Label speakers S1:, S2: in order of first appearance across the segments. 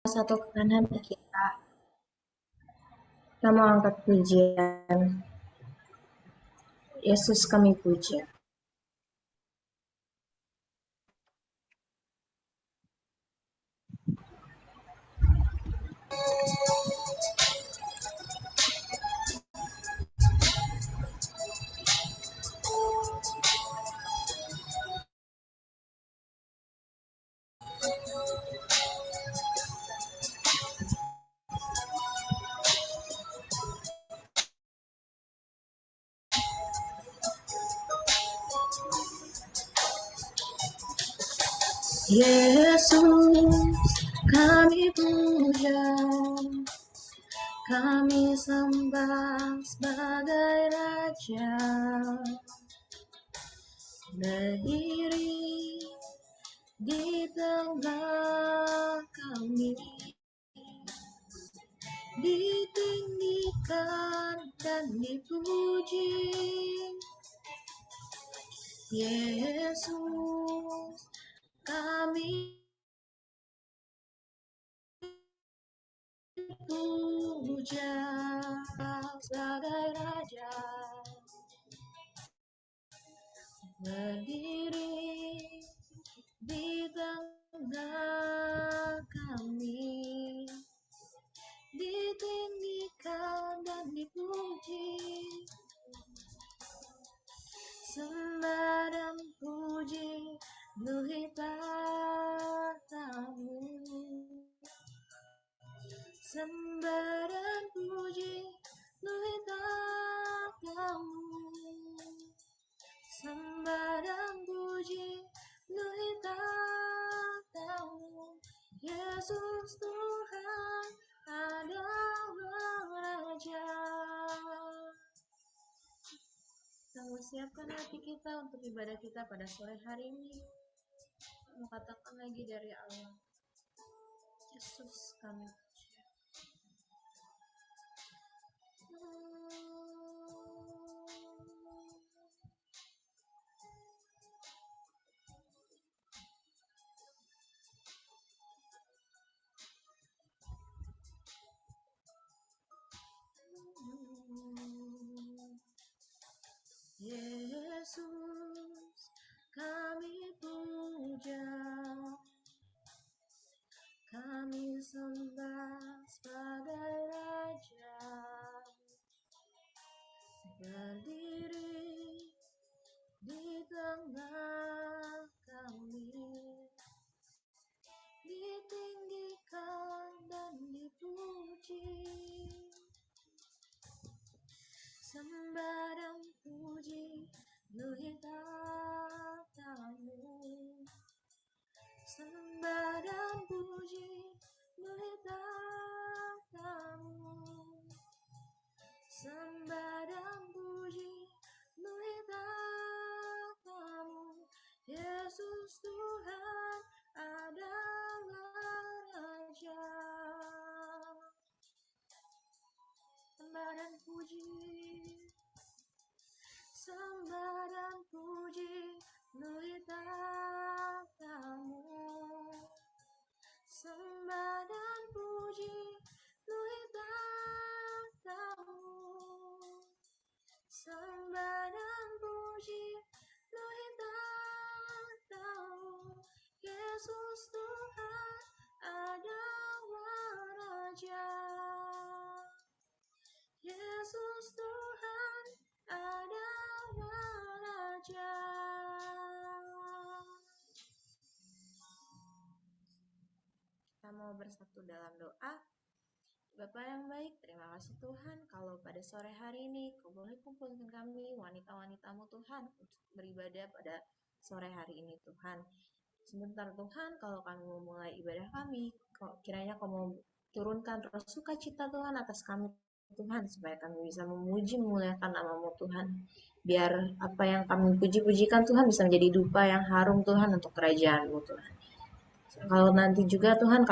S1: satu kanan kita. Kita mau angkat pujian. Yesus kami puja. Yesus kami puja, kami sembah sebagai Raja, berdiri di tengah kami, ditinggikan dan dipuji. Yesus kami puja sebagai Raja, berdiri di tengah kami, ditinggikan dan dipuji. Sembah dan puji penuhi tahtamu, sembah dan puji penuhi tahtamu, sembah dan puji penuhi tahtamu. Yesus Tuhan adalah Raja. Kita mau siapkan hati kita untuk ibadah kita pada sore hari ini. Mau katakan lagi dari Allah, Yesus kami puja. Yesus kami puja, kami sembah sebagai Raja, berdiri di tengah kami, ditinggikan dan dipuji. Sembah dan puji penuhi tahtamu, sembah dan puji penuhi tahtamu, sembah dan puji penuhi tahtamu. Yesus Tuhan adalah Raja. Sembah dan puji, sembah dan puji penuhi tahtamu, sembah dan puji penuhi tahtamu, sembah dan puji penuhi tahtamu. Yesus Tuhan adalah Raja. Yesus Tuhan adalah Raja. Kita mau bersatu dalam doa. Bapak yang baik, terima kasih Tuhan kalau pada sore hari ini Kau boleh kumpulkan kami wanita-wanita-Mu Tuhan untuk beribadah pada sore hari ini Tuhan. Sebentar Tuhan, kalau kami mau mulai ibadah kami, kiranya Kau mau turunkan roh sukacita Tuhan atas kami Tuhan, supaya kami bisa memuji memuliakan nama-Mu Tuhan. Biar apa yang kami puji-pujikan Tuhan bisa menjadi dupa yang harum Tuhan untuk kerajaan-Mu Tuhan. Kalau nanti juga Tuhan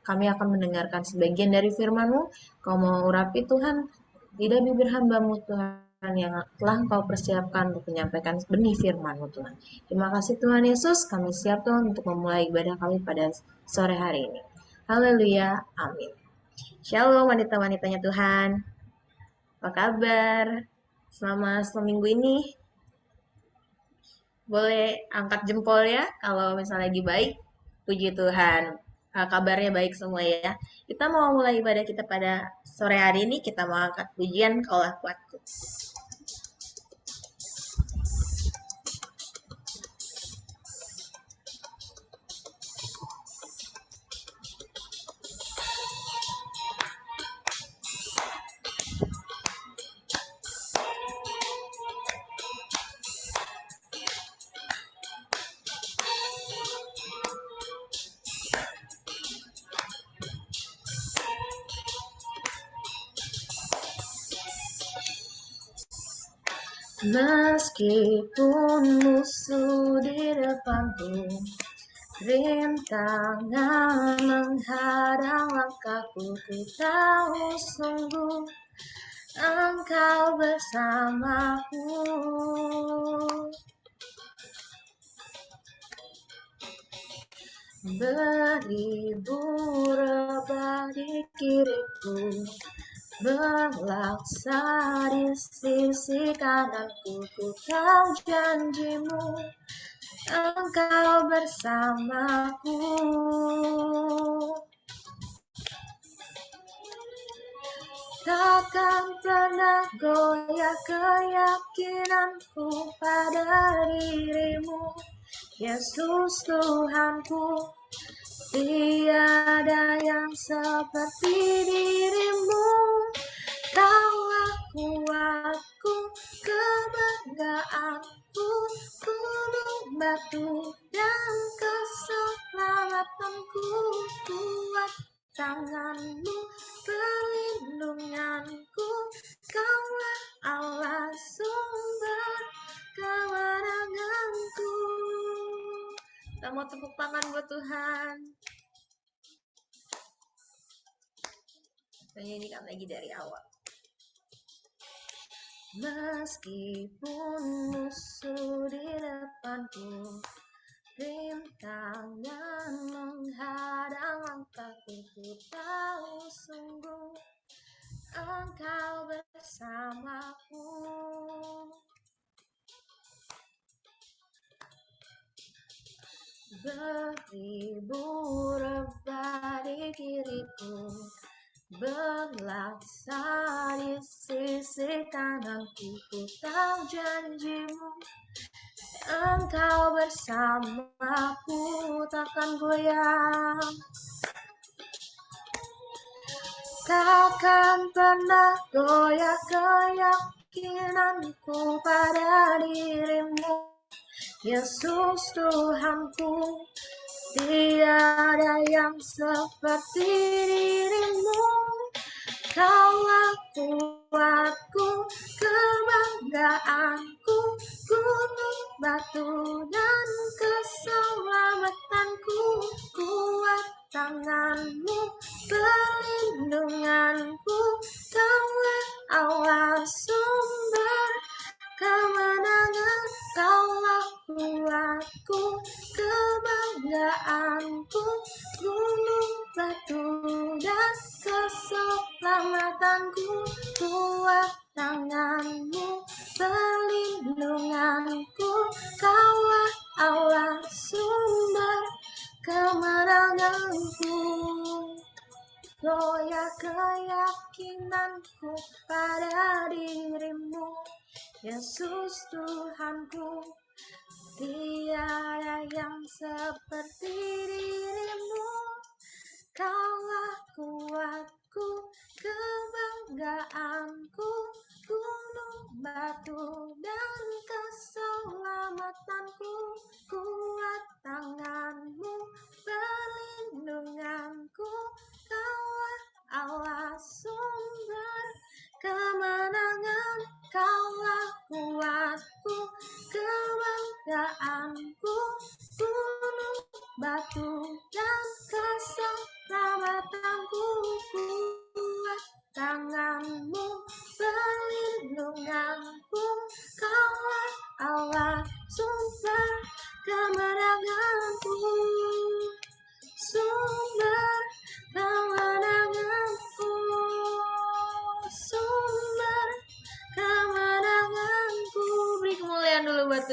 S1: kami akan mendengarkan sebagian dari firman-Mu, Kau mau urapi Tuhan lidah bibir hamba-Mu Tuhan yang telah Kau persiapkan untuk menyampaikan benih firman-Mu Tuhan. Terima kasih Tuhan Yesus, kami siap Tuhan untuk memulai ibadah kami pada sore hari ini. Haleluya, amin. Shalom wanita-wanitanya Tuhan. Apa kabar? Selama seminggu ini boleh angkat jempol ya kalau misalnya lagi baik. Puji Tuhan. Kabarnya baik semua ya. Kita mau mulai ibadah kita pada sore hari ini. Kita mau angkat pujian Kaulah Kuatku. Meskipun musuh di depanku, rintangan menghadang langkahku, ku tahu sungguh Engkau bersamaku. Beribu rebah di kiriku, berlaksa di sisi kananku, ku tahu janjimu, Engkau bersamaku. Takkan pernah goyah keyakinanku pada dirimu, Yesus Tuhanku. Tiada yang seperti dirimu. Kaulah kuatku, kebanggaanku, gunung batu dan keselamatanku. Kuat tanganmu, perlindunganku, Kaulah Allah sumber kemenanganku. Kita mau tepuk tangan buat Tuhan. Kita nyanyikan lagi dari awal. Meskipun musuh di depanku, rintangan menghadang langkahku, ku tahu sungguh Engkau bersamaku. Beribu rebah di kiriku, berlaksa di sisi kananku, ku tahu janjimu, Engkau bersamaku, takkan goyah. Takkan pernah goyah keyakinanku pada dirimu, Yesus Tuhanku. Tiada yang seperti dirimu. Kaulah kuatku, kebanggaanku, gunung batu dan keselamatanku. Kuat tanganmu, perlindunganku, Kaulah Allah sumber kemenangan. Kaulah kuatku, kebanggaanku, gunung batu dan keselamatanku. Kuat tanganmu, perlindunganku, Kaulah Allah sumber kemenanganku. Goyah keyakinanku pada dirimu, Yesus Tuhanku. Tiada yang seperti dirimu. Kaulah kuatku, kebanggaanku, gunung batu dan keselamatanku. Kuat tanganmu, perlindunganku, Kaulah Allah sumber kemenangan. Kaulah kuatku, kebanggaanku, gunung batu dan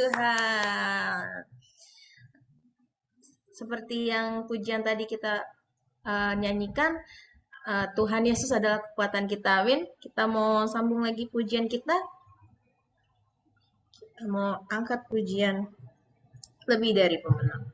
S1: Tuhan. Seperti yang pujian tadi kita nyanyikan, Tuhan Yesus adalah kekuatan kita. Amin. Kita mau sambung lagi pujian kita. Kita mau angkat pujian lebih dari pemenang.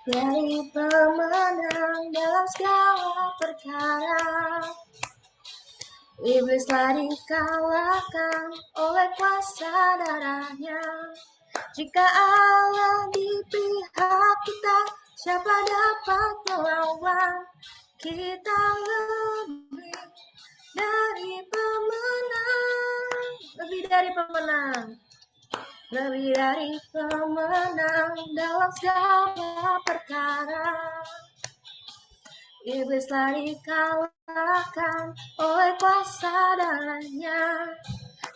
S1: Dari pemenang dalam segala perkara, iblis telah dikalahkan oleh kuasa darahnya. Jika Allah di pihak kita, siapa dapat melawan? Kita lebih dari pemenang, lebih dari pemenang. Lebih dari pemenang dalam segala perkara. Iblis telah dikalahkan oleh kuasa darahnya.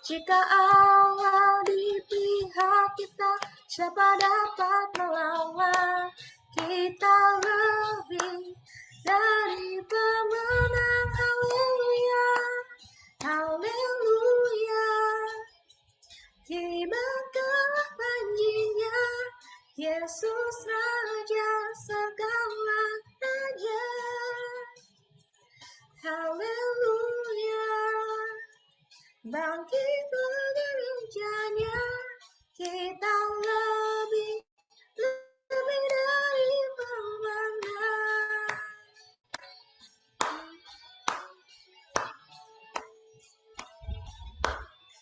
S1: Jika Allah di pihak kita, siapa dapat melawan? Kita lebih dari pemenang. Haleluya, haleluya. Kibarkanlah panjinya, Yesus Raja segala raja. Haleluya, bangkitlah gerejanya, kita lebih dari pemenang.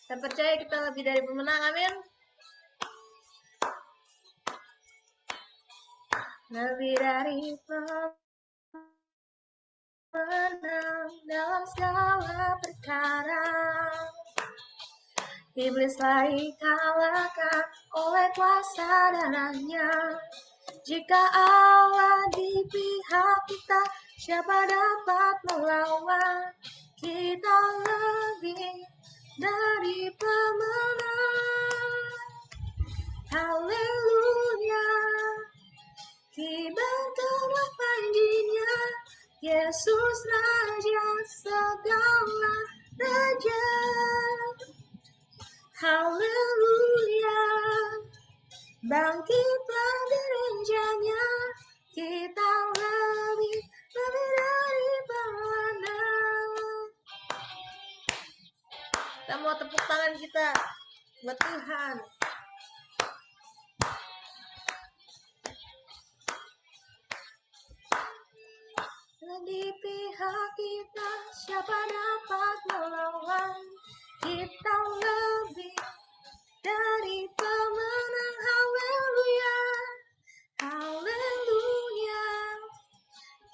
S1: Saya percaya kita lebih dari pemenang, amin. Lebih dari pemenang dalam segala perkara. Iblis telah dikalahkan oleh kuasa darahnya. Jika Allah di pihak kita, siapa dapat melawan? Kita lebih dari pemenang. Haleluya, kibarkanlah panjinya, Yesus Raja segala raja. Haleluya, bangkitlah gerejanya, kita lebih dari pemenang. Kita mau tepuk tangan kita buat Tuhan. Di pihak kita, siapa dapat melawan? Kita lebih dari pemenang. Haleluya, haleluya.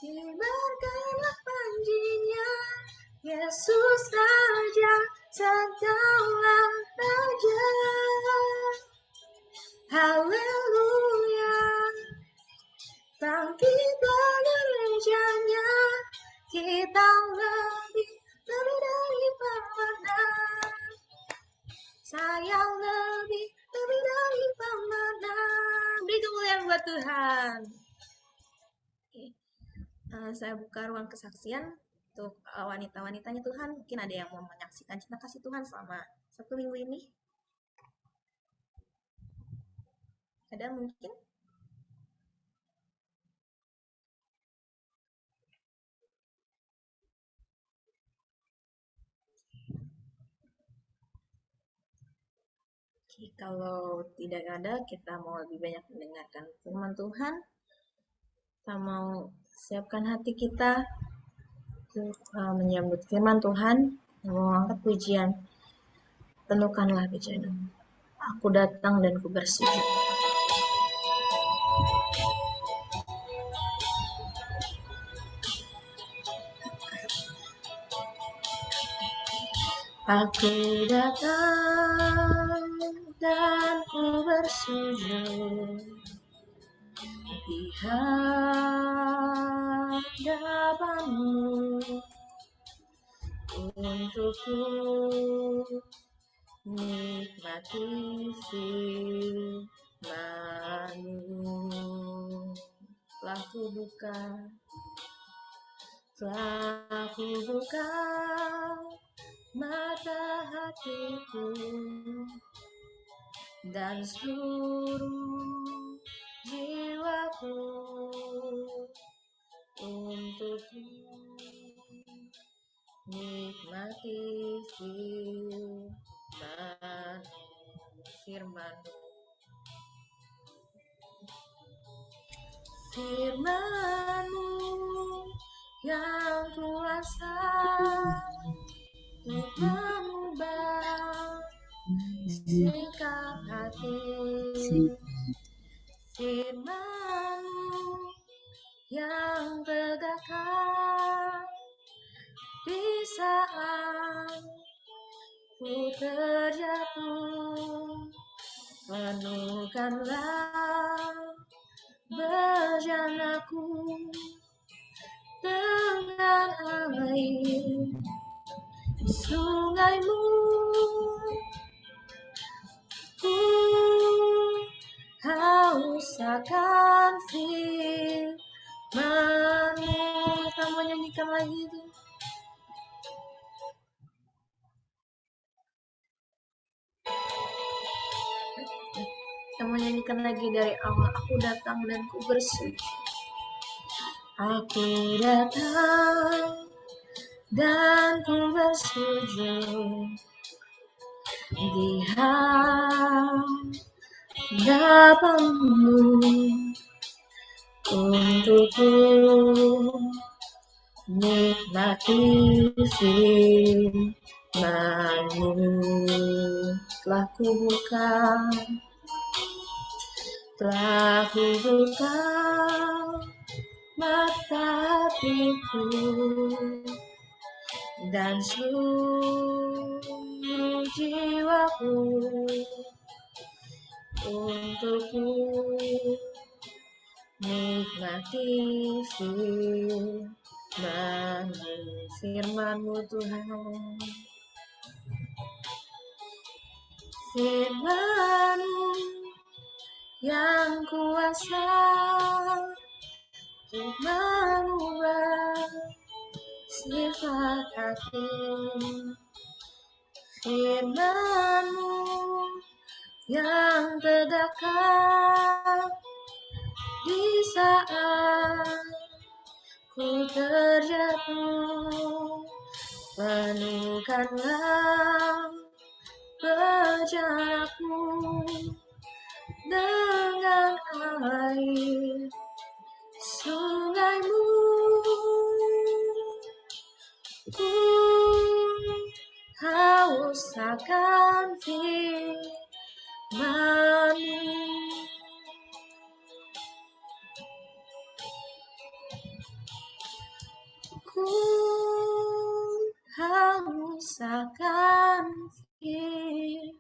S1: Kibarkanlah panjinya, Yesus Raja segala raja. Haleluya, bangkitlah gerejanya, kita lebih dari pemenang. Saya lebih dari pemenang. Beri kemuliaan buat Tuhan. Saya buka ruang kesaksian untuk wanita-wanitanya Tuhan. Mungkin ada yang mau menyaksikan cinta kasih Tuhan selama 1 minggu ini. Ada mungkin? Oke, kalau tidak ada, kita mau lebih banyak mendengarkan firman Tuhan. Kita mau siapkan hati kita untuk menyambut firman Tuhan. Yang mau angkat pujian, penuhkanlah bejana. Aku datang dan ku bersujud. Aku datang dan ku bersujud di hadapanmu untukku nikmati firman-Mu. Telah ku buka mata hatiku dan seluruh jiwaku untuk nikmati firman-Mu. Firman-Mu yang kuasa untuk mengubah sikap hati. Firman-Mu yang tegakkan di saat ku terjatuh. Penuhkanlah bejanaku dengan air sungai-Mu. Ku haus akan firman-Mu. Kita mau nyanyikan lagi itu. Kita mau nyanyikan lagi dari awal. Aku datang dan ku bersujud. Aku datang dan ku bersujud di hadapan-Mu untukku nikmati firman-Mu. Telah ku buka mata hatiku dan seluruh jiwaku untuk nikmati firman-Mu Tuhan. Firman-Mu yang kuasa untuk mengubah sifat hati. Firman-Mu yang tegakkan di saat ku terjatuh. Penuhkanlah bejanaku dengan air sungai-Mu. Ku haus akan firman-Mu. Ku haus akan firman-Mu.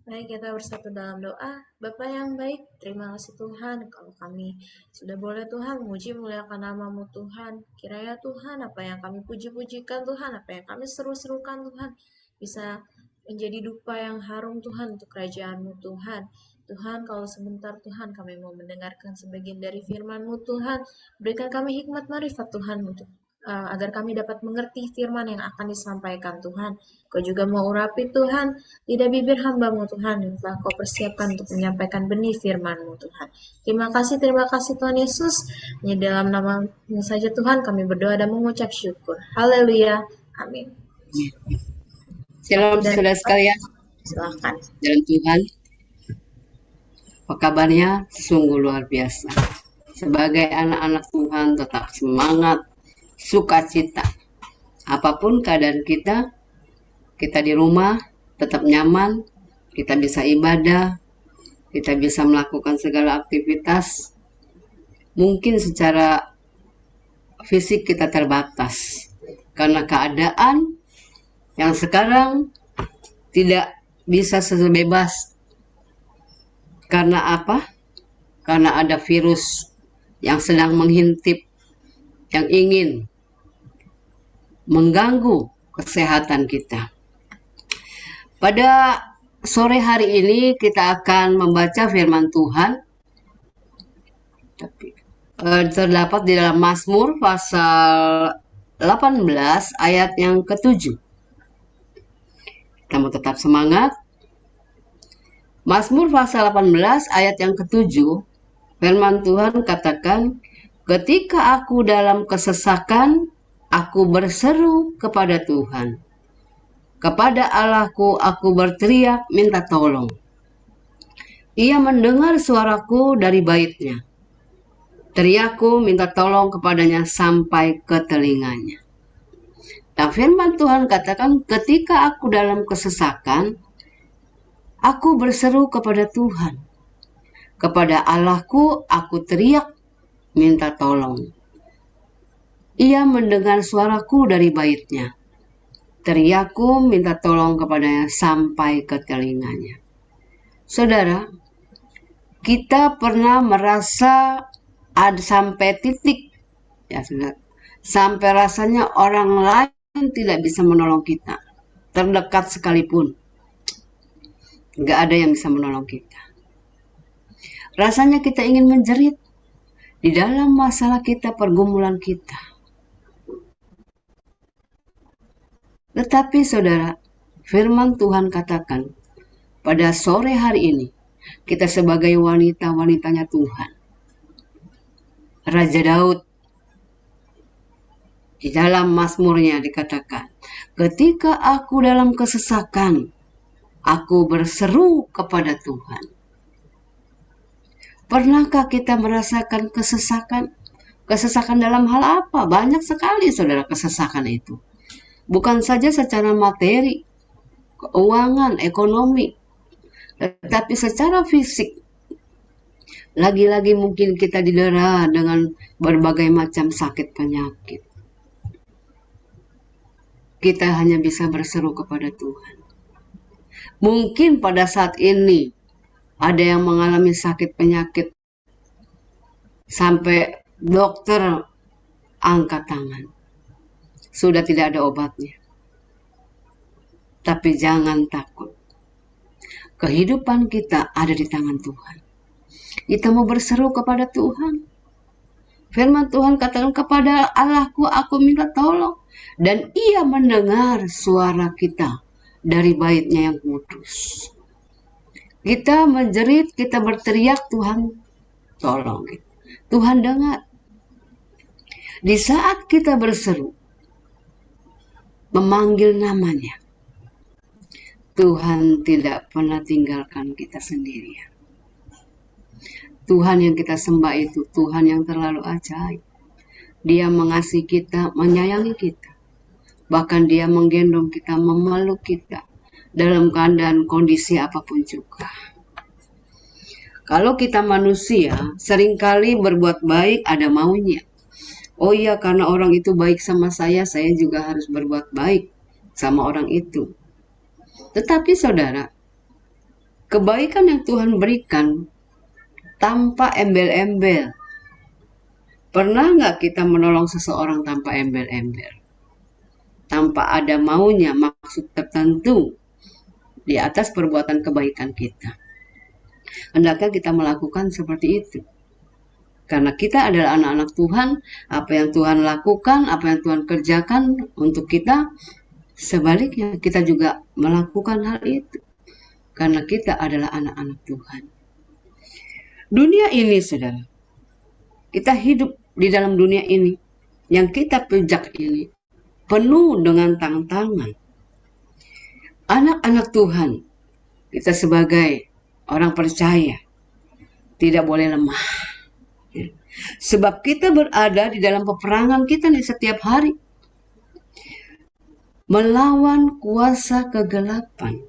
S1: Baik, kita bersatu dalam doa. Bapa yang baik, terima kasih Tuhan kalau kami sudah boleh Tuhan memuji muliakan nama-Mu Tuhan. Kiranya Tuhan apa yang kami puji-pujikan Tuhan, apa yang kami seru-serukan Tuhan, bisa menjadi dupa yang harum Tuhan untuk kerajaan-Mu Tuhan. Tuhan, kalau sebentar Tuhan kami mau mendengarkan sebagian dari firman-Mu Tuhan, berikan kami hikmat marifat Tuhan untuk agar kami dapat mengerti firman yang akan disampaikan Tuhan. Kau juga mau urapi Tuhan lidah bibir hamba-Mu Tuhan yang telah Kau persiapkan untuk menyampaikan benih firman-Mu Tuhan. Terima kasih Tuhan Yesus. Hanya dalam nama-Mu saja Tuhan kami berdoa dan mengucap syukur. Haleluya. Amin.
S2: Shalom saudara sekalian.
S1: Silakan.
S2: Dalam Tuhan, apa kabarnya? Sungguh luar biasa. Sebagai anak-anak Tuhan tetap semangat, sukacita. Apapun keadaan kita di rumah tetap nyaman, kita bisa ibadah, kita bisa melakukan segala aktivitas. Mungkin secara fisik kita terbatas karena keadaan yang sekarang tidak bisa sebebas. Karena apa? Karena ada virus yang sedang menghintip, yang ingin mengganggu kesehatan kita. Pada sore hari ini kita akan membaca firman Tuhan. Terdapat di dalam Mazmur pasal 18 ayat yang ke-7. Kita mau tetap semangat. Mazmur pasal 18 ayat yang ke-7, firman Tuhan katakan, ketika aku dalam kesesakan, aku berseru kepada Tuhan. Kepada Allahku aku berteriak minta tolong. Ia mendengar suaraku dari baitnya. Teriakku minta tolong kepadanya sampai ke telinganya. Dan firman Tuhan katakan, ketika aku dalam kesesakan, aku berseru kepada Tuhan. Kepada Allahku aku teriak minta tolong. Ia mendengar suaraku dari baitnya. Teriakku minta tolong kepadanya sampai ke telinganya. Saudara, kita pernah merasa ada sampai titik, ya saudara, sampai rasanya orang lain tidak bisa menolong kita. Terdekat sekalipun, nggak ada yang bisa menolong kita. Rasanya kita ingin menjerit di dalam masalah kita, pergumulan kita. Tetapi saudara, firman Tuhan katakan, pada sore hari ini, kita sebagai wanita-wanitanya Tuhan, Raja Daud, di dalam Mazmurnya dikatakan, ketika aku dalam kesesakan, aku berseru kepada Tuhan. Pernahkah kita merasakan kesesakan? Kesesakan dalam hal apa? Banyak sekali saudara kesesakan itu. Bukan saja secara materi, keuangan, ekonomi, tetapi secara fisik. Lagi-lagi mungkin kita didera dengan berbagai macam sakit penyakit. Kita hanya bisa berseru kepada Tuhan. Mungkin pada saat ini ada yang mengalami sakit penyakit sampai dokter angkat tangan. Sudah tidak ada obatnya. Tapi jangan takut. Kehidupan kita ada di tangan Tuhan. Kita mau berseru kepada Tuhan. Firman Tuhan katakan, kepada Allahku aku minta tolong. Dan ia mendengar suara kita dari baitnya yang kudus. Kita menjerit, kita berteriak, Tuhan tolong. Tuhan dengar. Di saat kita berseru, memanggil namanya, Tuhan tidak pernah tinggalkan kita sendirian. Tuhan yang kita sembah itu Tuhan yang terlalu ajaib. Dia mengasihi kita, menyayangi kita. Bahkan dia menggendong kita, memeluk kita dalam keadaan kondisi apapun juga. Kalau kita manusia, seringkali berbuat baik ada maunya. Oh iya, karena orang itu baik sama saya juga harus berbuat baik sama orang itu. Tetapi saudara, kebaikan yang Tuhan berikan tanpa embel-embel. Pernah nggak kita menolong seseorang tanpa embel-embel? Tanpa ada maunya, maksud tertentu di atas perbuatan kebaikan kita. Hendaknya kita melakukan seperti itu. Karena kita adalah anak-anak Tuhan, apa yang Tuhan lakukan, apa yang Tuhan kerjakan untuk kita, sebaliknya kita juga melakukan hal itu. Karena kita adalah anak-anak Tuhan. Dunia ini, saudara, kita hidup di dalam dunia ini, yang kita pijak ini, penuh dengan tantangan. Anak-anak Tuhan, kita sebagai orang percaya, tidak boleh lemah. Sebab kita berada di dalam peperangan kita nih setiap hari. Melawan kuasa kegelapan,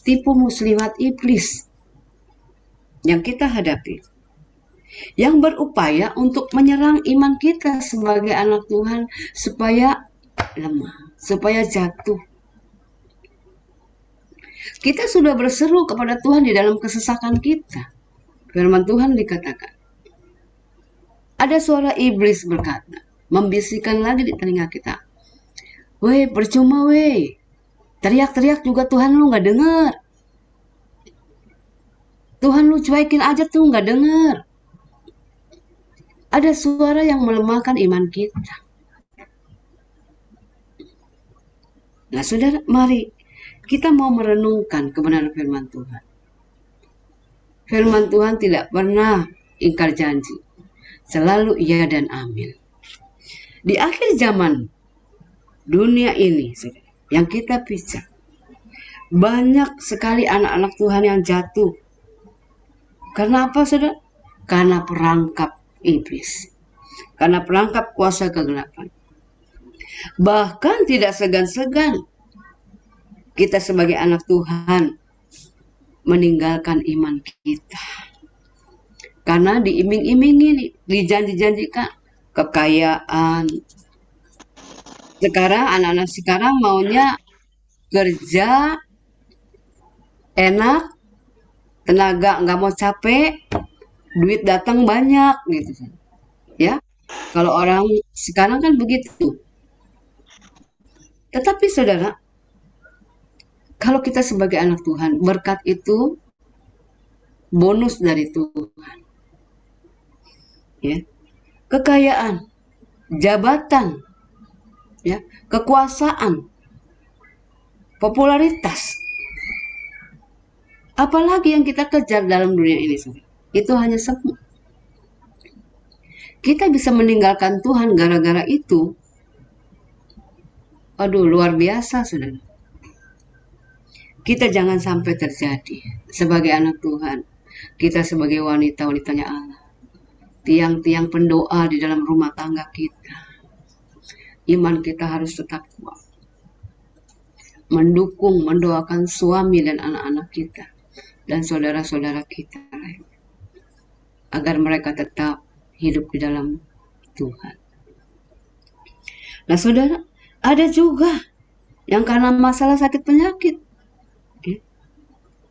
S2: tipu muslihat iblis yang kita hadapi. Yang berupaya untuk menyerang iman kita sebagai anak Tuhan supaya lemah, supaya jatuh. Kita sudah berseru kepada Tuhan di dalam kesesakan kita. Firman Tuhan dikatakan, ada suara iblis berkata, membisikkan lagi di telinga kita, weh percuma weh, teriak-teriak juga Tuhan lu gak denger. Tuhan lu cuekin aja tuh gak denger. Ada suara yang melemahkan iman kita. Nah saudara, mari kita mau merenungkan kebenaran firman Tuhan. Firman Tuhan tidak pernah ingkar janji. Selalu iya dan amin. Di akhir zaman dunia ini, saudara, yang kita pisah, banyak sekali anak-anak Tuhan yang jatuh. Karena apa, saudara? Karena perangkap iblis. Karena perangkap kuasa kegelapan. Bahkan tidak segan-segan kita sebagai anak Tuhan meninggalkan iman kita. Karena diiming-imingi, dijanji-janjikan kekayaan. Sekarang anak-anak sekarang maunya kerja enak, tenaga nggak mau capek, duit datang banyak gitu. Ya, kalau orang sekarang kan begitu. Tetapi saudara, kalau kita sebagai anak Tuhan, berkat itu bonus dari Tuhan. Ya, kekayaan, jabatan, ya, kekuasaan, popularitas. Apalagi yang kita kejar dalam dunia ini, saudara? Itu hanya semu. Kita bisa meninggalkan Tuhan gara-gara itu. Aduh, luar biasa, saudara. Kita jangan sampai terjadi sebagai anak Tuhan. Kita sebagai wanita-wanitanya Allah. Tiang-tiang pendoa di dalam rumah tangga kita. Iman kita harus tetap kuat. Mendukung, mendoakan suami dan anak-anak kita. Dan saudara-saudara kita. Agar mereka tetap hidup di dalam Tuhan. Nah saudara, ada juga yang karena masalah sakit penyakit.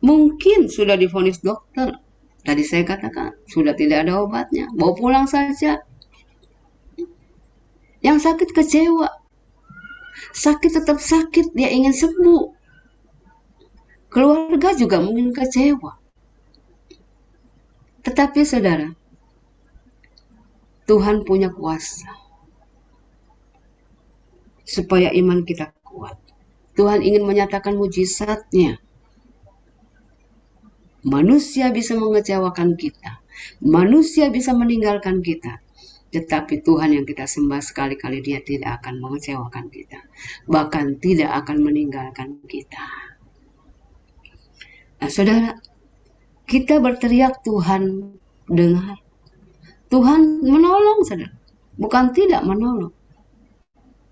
S2: Mungkin sudah divonis dokter. Tadi saya katakan, sudah tidak ada obatnya. Bawa pulang saja. Yang sakit kecewa. Sakit tetap sakit, dia ingin sembuh. Keluarga juga mungkin kecewa. Tetapi saudara, Tuhan punya kuasa. Supaya iman kita kuat. Tuhan ingin menyatakan mujizatnya. Manusia bisa mengecewakan kita. Manusia bisa meninggalkan kita. Tetapi Tuhan yang kita sembah sekali-kali dia tidak akan mengecewakan kita. Bahkan tidak akan meninggalkan kita. Nah saudara, kita berteriak Tuhan dengar. Tuhan menolong saudara. Bukan tidak menolong.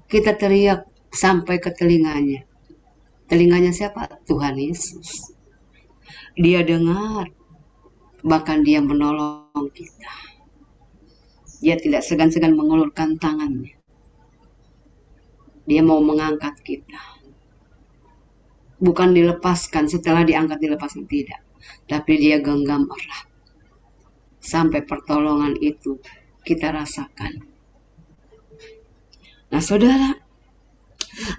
S2: Kita teriak sampai ke telinganya. Telinganya siapa? Tuhan Yesus. Dia dengar, bahkan dia menolong kita. Dia tidak segan-segan mengulurkan tangannya. Dia mau mengangkat kita. Bukan dilepaskan, setelah diangkat dilepaskan, tidak. Tapi dia genggam erat. Sampai pertolongan itu kita rasakan. Nah saudara,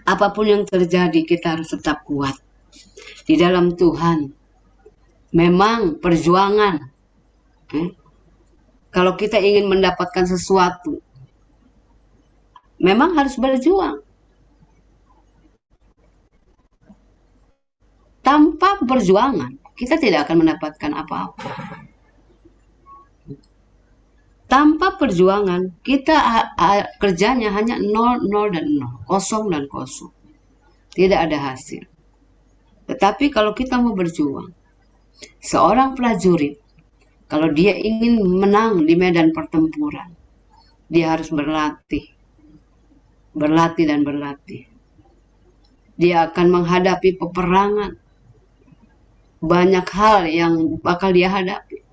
S2: apapun yang terjadi kita harus tetap kuat. Di dalam Tuhan. Memang perjuangan. Kalau kita ingin mendapatkan sesuatu, memang harus berjuang. Tanpa perjuangan, kita tidak akan mendapatkan apa-apa. Tanpa perjuangan, kita kerjanya hanya 0, 0, dan 0. Kosong dan kosong. Tidak ada hasil. Tetapi kalau kita mau berjuang, seorang prajurit, kalau dia ingin menang di medan pertempuran, dia harus berlatih. Berlatih dan berlatih. Dia akan menghadapi peperangan. Banyak hal yang bakal dia hadapi.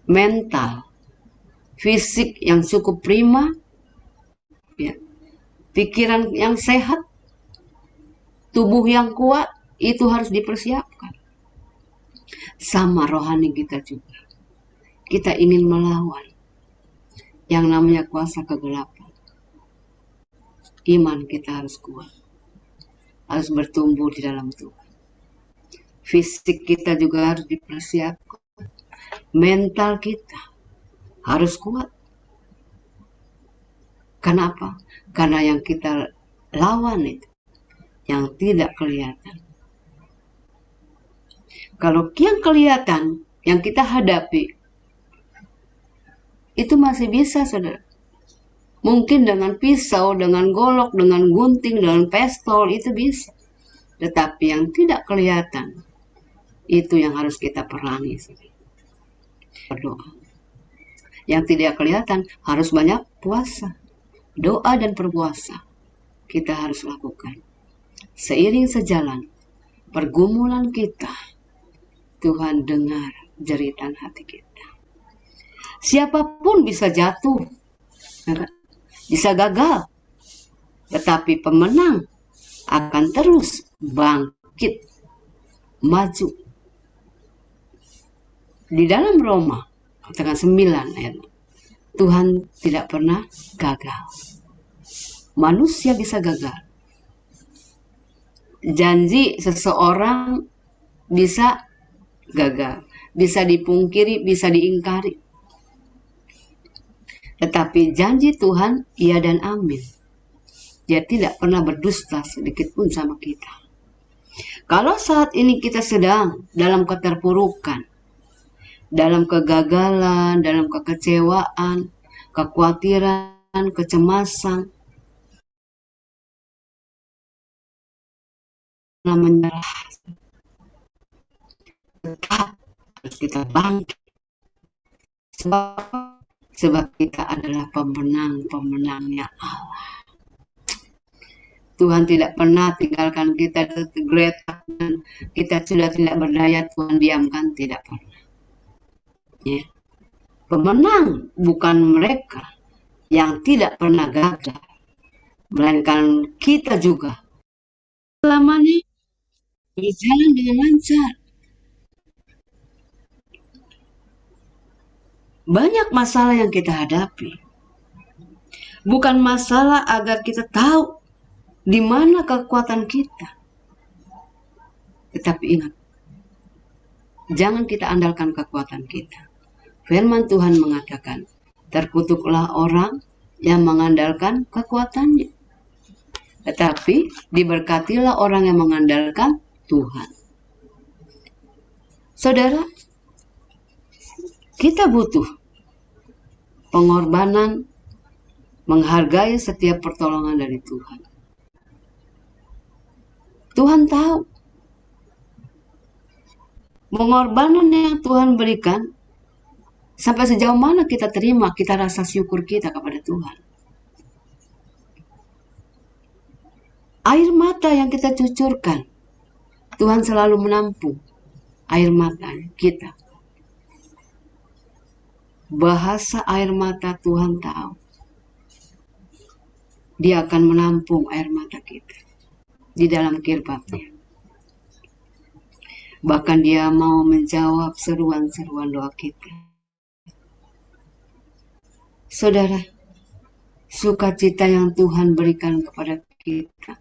S2: Mental, fisik yang cukup prima, ya, pikiran yang sehat, tubuh yang kuat, itu harus dipersiapkan. Sama rohani kita juga. Kita ingin melawan yang namanya kuasa kegelapan. Iman kita harus kuat. Harus bertumbuh di dalam Tuhan. Fisik kita juga harus dipersiapkan. Mental kita harus kuat. Kenapa? Karena yang kita lawan itu yang tidak kelihatan. Kalau yang kelihatan, yang kita hadapi, itu masih bisa, saudara. Mungkin dengan pisau, dengan golok, dengan gunting, dengan pistol, itu bisa. Tetapi yang tidak kelihatan, itu yang harus kita perangi. Berdoa. Yang tidak kelihatan, harus banyak puasa. Doa dan berpuasa, kita harus lakukan. Seiring sejalan, pergumulan kita, Tuhan dengar jeritan hati kita. Siapapun bisa jatuh, bisa gagal, tetapi pemenang akan terus bangkit, maju. Di dalam Roma, tanggal 9 ayat, Tuhan tidak pernah gagal. Manusia bisa gagal. Janji seseorang bisa gagal, bisa dipungkiri, bisa diingkari. Tetapi janji Tuhan, iya dan amin. Dia tidak pernah berdusta sedikit pun sama kita. Kalau saat ini kita sedang dalam keterpurukan, dalam kegagalan, dalam kekecewaan, kekhawatiran, kecemasan, menyerah, tetap harus kita bangkit. Sebab kita adalah pemenang-pemenangnya Allah. Tuhan tidak pernah tinggalkan kita tergeletak dan kita sudah tidak berdaya, Tuhan diamkan, tidak pernah. Ya. Pemenang bukan mereka yang tidak pernah gagal, melainkan kita juga. Selamanya berjalan dengan lancar. Banyak masalah yang kita hadapi. Bukan masalah agar kita tahu di mana kekuatan kita. Tetapi ingat, jangan kita andalkan kekuatan kita. Firman Tuhan mengatakan, terkutuklah orang yang mengandalkan kekuatannya. Tetapi diberkatilah orang yang mengandalkan Tuhan. Saudara, kita butuh pengorbanan, menghargai setiap pertolongan dari Tuhan. Tuhan tahu pengorbanan yang Tuhan berikan, sampai sejauh mana kita terima, kita rasa syukur kita kepada Tuhan. Air mata yang kita cucurkan, Tuhan selalu menampung air mata kita. Bahasa air mata Tuhan tahu. Dia akan menampung air mata kita di dalam kirbatnya. Bahkan dia mau menjawab seruan-seruan doa kita. Saudara, sukacita yang Tuhan berikan kepada kita,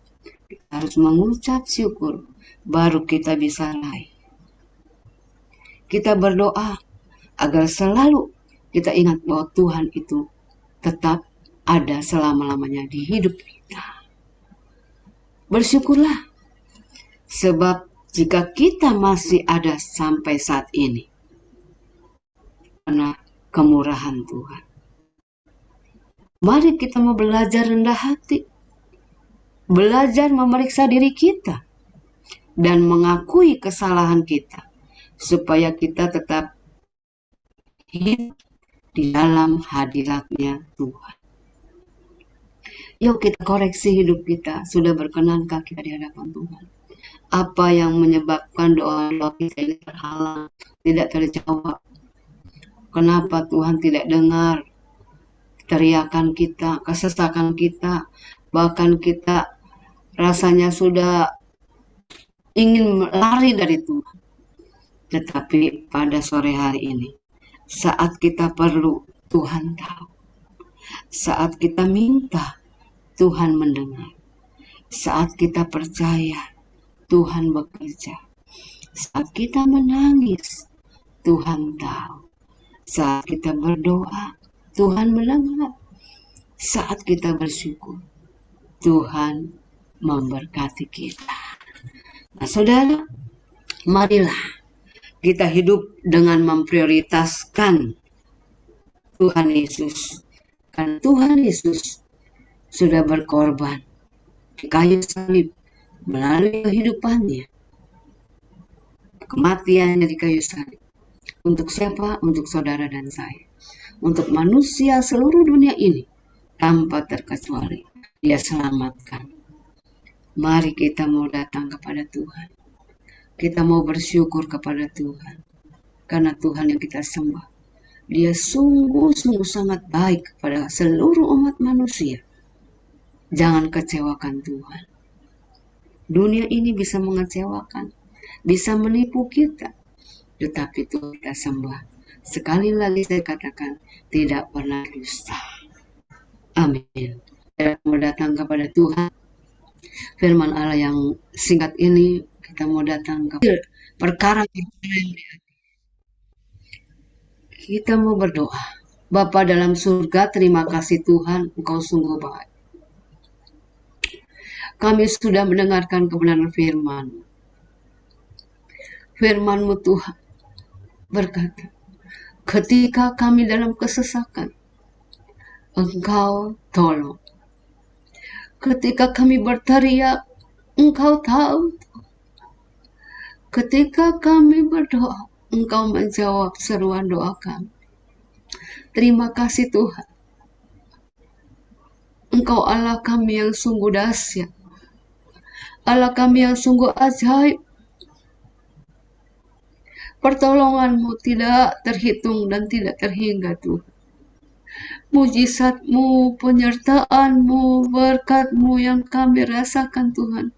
S2: kita harus mengucap syukur, baru kita bisa raih. Kita berdoa agar selalu kita ingat bahwa Tuhan itu tetap ada selama-lamanya di hidup kita. Bersyukurlah, sebab jika kita masih ada sampai saat ini, karena kemurahan Tuhan. Mari kita mau belajar rendah hati, belajar memeriksa diri kita, dan mengakui kesalahan kita, supaya kita tetap hidup di dalam hadirat-Nya Tuhan. Yuk kita koreksi hidup kita, sudah berkenankah kita di hadapan Tuhan? Apa yang menyebabkan doa-doa kita ini terhalang, tidak terjawab? Kenapa Tuhan tidak dengar teriakan kita, kesesakan kita, bahkan kita rasanya sudah ingin lari dari Tuhan. Tetapi pada sore hari ini, saat kita perlu, Tuhan tahu. Saat kita minta, Tuhan mendengar. Saat kita percaya, Tuhan bekerja. Saat kita menangis, Tuhan tahu. Saat kita berdoa, Tuhan mendengar. Saat kita bersyukur, Tuhan memberkati kita. Nah, saudara, marilah kita hidup dengan memprioritaskan Tuhan Yesus. Karena Tuhan Yesus sudah berkorban di kayu salib melalui kehidupannya, kematiannya di kayu salib. Untuk siapa? Untuk saudara dan saya. Untuk manusia seluruh dunia ini, tanpa terkecuali, Dia selamatkan. Mari kita mau datang kepada Tuhan. Kita mau bersyukur kepada Tuhan. Karena Tuhan yang kita sembah, Dia sungguh-sungguh sangat baik kepada seluruh umat manusia. Jangan kecewakan Tuhan. Dunia ini bisa mengecewakan, bisa menipu kita. Tetapi Tuhan kita sembah, sekali lagi saya katakan, tidak pernah dusta. Amin. Kita mau datang kepada Tuhan. Firman Allah yang singkat ini, kita mau datang ke perkara yang kita mau berdoa. Bapa dalam surga, terima kasih Tuhan, Engkau sungguh baik. Kami sudah mendengarkan kebenaran firman. Firman-Mu Tuhan berkata, ketika kami dalam kesesakan, Engkau tolong. Ketika kami berteriak, Engkau tahu. Ketika kami berdoa, Engkau menjawab seruan doa kami. Terima kasih Tuhan. Engkau Allah kami yang sungguh dahsyat. Allah kami yang sungguh ajaib. Pertolongan-Mu tidak terhitung dan tidak terhingga Tuhan. Mujizat-Mu, penyertaan-Mu, berkat-Mu yang kami rasakan Tuhan.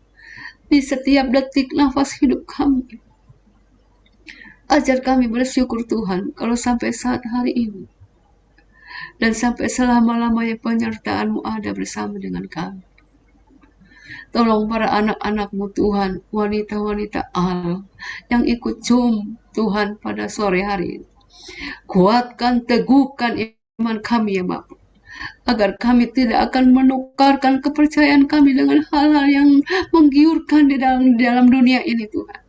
S2: Di setiap detik nafas hidup kami. Ajar kami bersyukur Tuhan kalau sampai saat hari ini. Dan sampai selama-lamanya penyertaan-Mu ada bersama dengan kami. Tolong para anak-anak-Mu Tuhan, wanita-wanita Allah yang ikut Zoom Tuhan pada sore hari ini. Kuatkan, teguhkan iman kami ya Bapa, agar kami tidak akan menukarkan kepercayaan kami dengan hal-hal yang menggiurkan di dalam dunia ini Tuhan.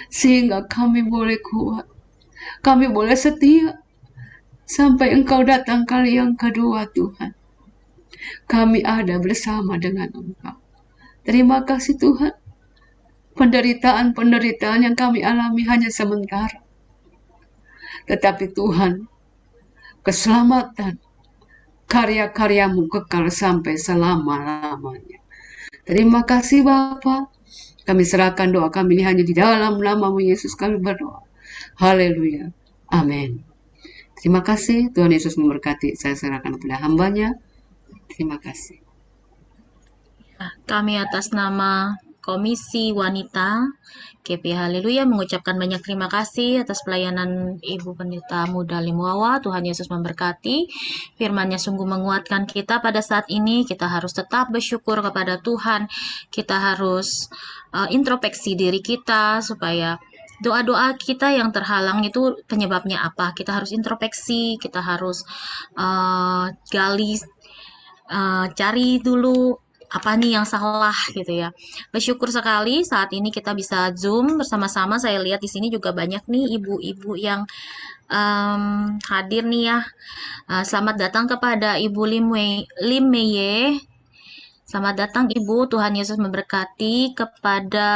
S2: Sehingga kami boleh kuat, kami boleh setia, sampai Engkau datang kali yang kedua Tuhan. Kami ada bersama dengan Engkau. Terima kasih Tuhan. Penderitaan-penderitaan yang kami alami hanya sementara. Tetapi Tuhan, keselamatan, karya-karya-Mu kekal sampai selama-lamanya. Terima kasih Bapa. Kami serahkan doa kami ini hanya di dalam nama-Mu Yesus kami berdoa. Haleluya. Amin. Terima kasih. Tuhan Yesus memberkati. Saya serahkan kepada hamba-Nya. Terima kasih.
S1: Kami atas nama Komisi Wanita KP Haleluya mengucapkan banyak terima kasih atas pelayanan Ibu Pendeta Muda Limuawa. Tuhan Yesus memberkati. Firman-Nya sungguh menguatkan kita pada saat ini. Kita harus tetap bersyukur kepada Tuhan. Kita harus introspeksi diri kita supaya doa-doa kita yang terhalang itu penyebabnya apa. Kita harus introspeksi, kita harus gali, cari dulu apa nih yang salah gitu ya. Bersyukur sekali saat ini kita bisa Zoom bersama-sama. Saya lihat di sini juga banyak nih ibu-ibu yang hadir nih ya. Selamat datang kepada Ibu Lim Meye. Selamat datang Ibu, Tuhan Yesus memberkati. Kepada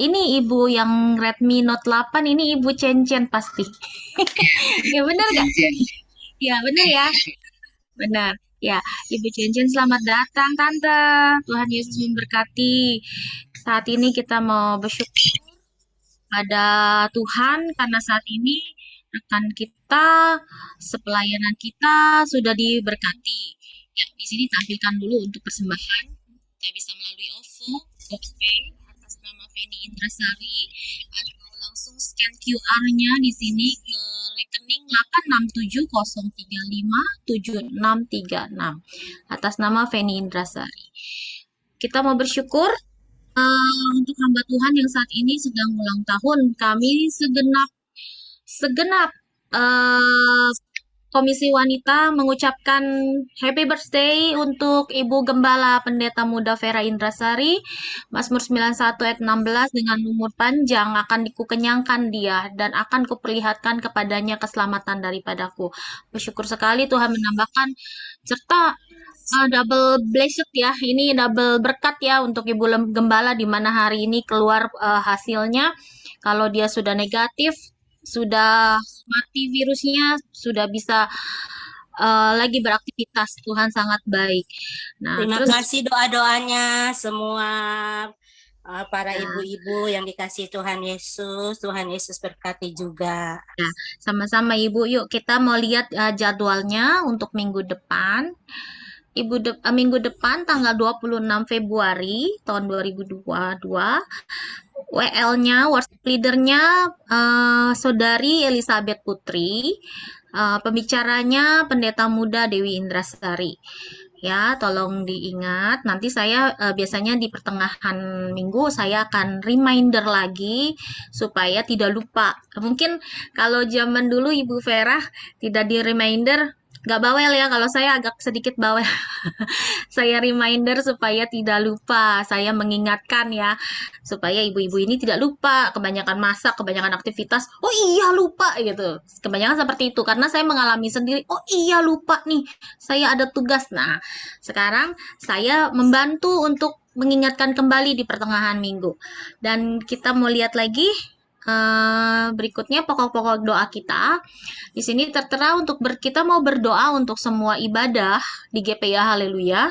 S1: ini Ibu yang Redmi Note 8, ini Ibu Cencen pasti. Ya benar gak? Ya benar ya. Benar. Ya, Ibu Cencen selamat datang Tante. Tuhan Yesus memberkati. Saat ini kita mau bersyukur pada Tuhan karena saat ini rekan kita, sepelayanan kita sudah diberkati. Ya, di sini tampilkan dulu untuk persembahan. Kita bisa melalui OVO, GoPay, Penny Indrasari, atau langsung scan QR-nya di sini ke rekening 867035766 atas nama Penny Indrasari. Kita mau bersyukur untuk hamba Tuhan yang saat ini sedang ulang tahun. Kami segenap segenap eh, Komisi Wanita mengucapkan happy birthday untuk Ibu Gembala Pendeta Muda Vera Indrasari, Mazmur 91 ayat 16, dengan umur panjang akan dikukenyangkan dia dan akan kuperlihatkan kepadanya keselamatan daripadaku. Bersyukur sekali Tuhan menambahkan serta double blessed ya, ini double berkat ya untuk Ibu Gembala di mana hari ini keluar hasilnya. Kalau dia sudah negatif, sudah mati virusnya, sudah bisa lagi beraktivitas. Tuhan sangat baik. Nah,
S3: Terima
S1: terus
S3: kasih doa-doanya semua para
S1: ya,
S3: ibu-ibu yang dikasih Tuhan Yesus. Tuhan Yesus berkati juga.
S1: ya, sama-sama Ibu. Yuk kita mau lihat jadwalnya untuk minggu depan. Minggu depan tanggal 26 Februari tahun 2022, WL-nya, worship leader-nya Saudari Elizabeth Putri, pembicaranya Pendeta Muda Dewi Indrasari. Ya, tolong diingat. Nanti saya biasanya di pertengahan minggu saya akan reminder lagi supaya tidak lupa. Mungkin kalau zaman dulu Ibu Vera tidak di reminder, nggak bawel ya. Kalau saya agak sedikit bawel. Saya reminder supaya tidak lupa. Saya mengingatkan ya, supaya ibu-ibu ini tidak lupa. Kebanyakan masak, kebanyakan aktivitas. Oh iya lupa gitu. Kebanyakan seperti itu karena saya mengalami sendiri. Oh iya lupa nih. Saya ada tugas. Nah, sekarang saya membantu untuk mengingatkan kembali di pertengahan minggu. Dan kita mau lihat lagi berikutnya pokok-pokok doa kita. Di sini tertera untuk kita mau berdoa untuk semua ibadah di GPA Haleluya,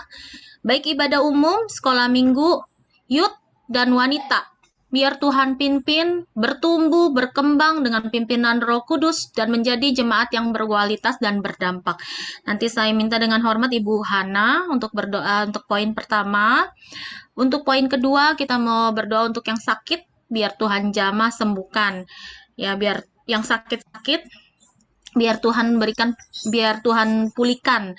S1: baik ibadah umum, sekolah minggu, youth, dan wanita. Biar Tuhan pimpin, bertumbuh, berkembang dengan pimpinan Roh Kudus, dan menjadi jemaat yang berkualitas dan berdampak. Nanti saya minta dengan hormat Ibu Hana untuk berdoa untuk poin pertama. Untuk poin kedua, kita mau berdoa untuk yang sakit, biar Tuhan jamah sembuhkan. Ya, biar yang sakit-sakit, biar Tuhan berikan, biar Tuhan pulihkan.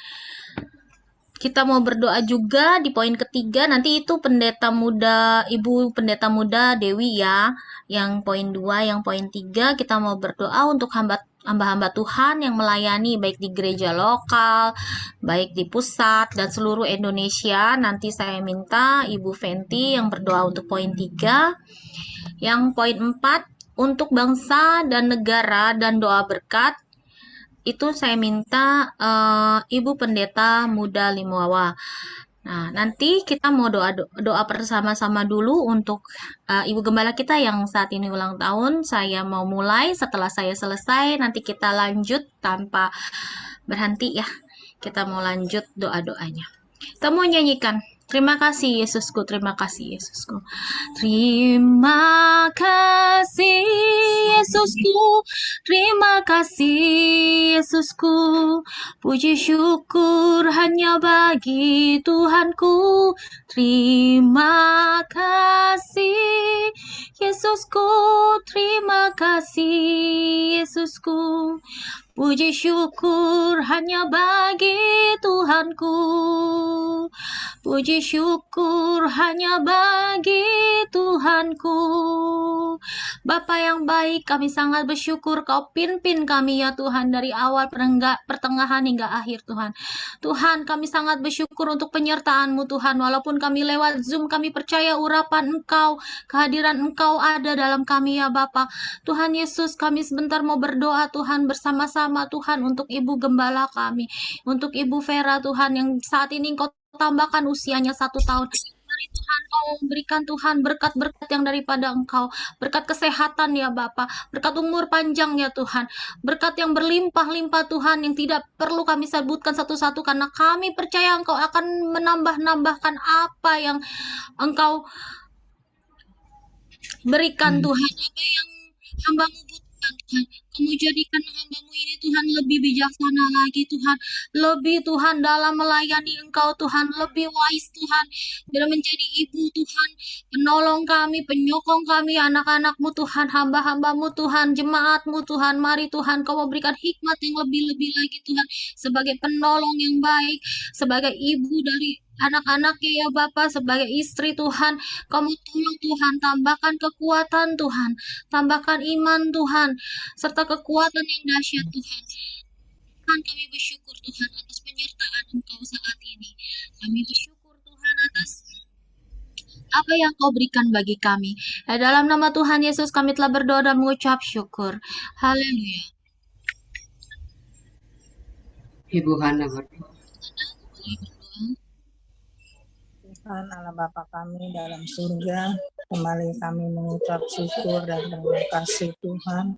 S1: Kita mau berdoa juga di poin ketiga, nanti itu pendeta muda, Ibu pendeta muda Dewi ya, yang poin 2, yang poin 3 kita mau berdoa untuk hamba-hamba Tuhan yang melayani baik di gereja lokal, baik di pusat dan seluruh Indonesia. Nanti saya minta Ibu Fenty yang berdoa untuk poin 3. Yang poin 4 untuk bangsa dan negara dan doa berkat itu saya minta Ibu Pendeta Muda Limuawa. Nah, nanti kita mau doa bersama-sama dulu untuk Ibu Gembala kita yang saat ini ulang tahun. Saya mau mulai, setelah saya selesai nanti kita lanjut tanpa berhenti ya. Kita mau lanjut doa-doanya. Kita mau nyanyikan. Terima kasih Yesusku, terima kasih Yesusku. Terima kasih Yesusku, terima kasih Yesusku. Puji syukur hanya bagi Tuhanku. Terima kasih Yesusku, terima kasih Yesusku. Puji syukur hanya bagi Tuhanku. Puji syukur hanya bagi Tuhanku. Bapa yang baik, kami sangat bersyukur Kau pimpin kami ya Tuhan dari awal pertengahan hingga akhir Tuhan. Tuhan, kami sangat bersyukur untuk penyertaan-Mu Tuhan. Walaupun kami lewat Zoom, kami percaya urapan Engkau, kehadiran Engkau ada dalam kami ya Bapa. Tuhan Yesus, kami sebentar mau berdoa Tuhan bersama-sama Tuhan untuk Ibu Gembala kami, untuk Ibu Vera Tuhan yang saat ini Engkau tambahkan usianya 1 tahun. Mari Tuhan Kau berikan Tuhan berkat-berkat yang daripada Engkau, berkat kesehatan ya Bapa, berkat umur panjang ya Tuhan, berkat yang berlimpah-limpah Tuhan yang tidak perlu kami sebutkan satu-satu karena kami percaya Engkau akan menambah-nambahkan apa yang Engkau berikan Tuhan, apa yang hamba-Mu butuhkan Tuhan.
S4: Kamu jadikan hamba-Mu ini Tuhan lebih bijaksana lagi Tuhan, lebih Tuhan dalam melayani Engkau Tuhan, lebih wise Tuhan, dalam menjadi ibu Tuhan, penolong kami, penyokong kami, anak-anak-Mu Tuhan, hamba-hamba-Mu Tuhan, jemaat-Mu Tuhan. Mari Tuhan Kau memberikan hikmat yang lebih-lebih lagi Tuhan, sebagai penolong yang baik, sebagai ibu dari anak-anaknya ya Bapa, sebagai istri Tuhan, Kamu tolong Tuhan, tambahkan kekuatan Tuhan, tambahkan iman Tuhan, serta kekuatan yang dahsyat Tuhan. Tuhan kami bersyukur Tuhan atas penyertaan Engkau saat ini. Kami bersyukur Tuhan atas apa yang Kau berikan bagi kami. Dalam nama Tuhan Yesus kami telah berdoa dan mengucap syukur. Haleluya.
S2: Ibu Hana berdoa.
S5: Tuhan Allah Bapa kami dalam surga, kembali kami mengucap syukur dan terima kasih Tuhan.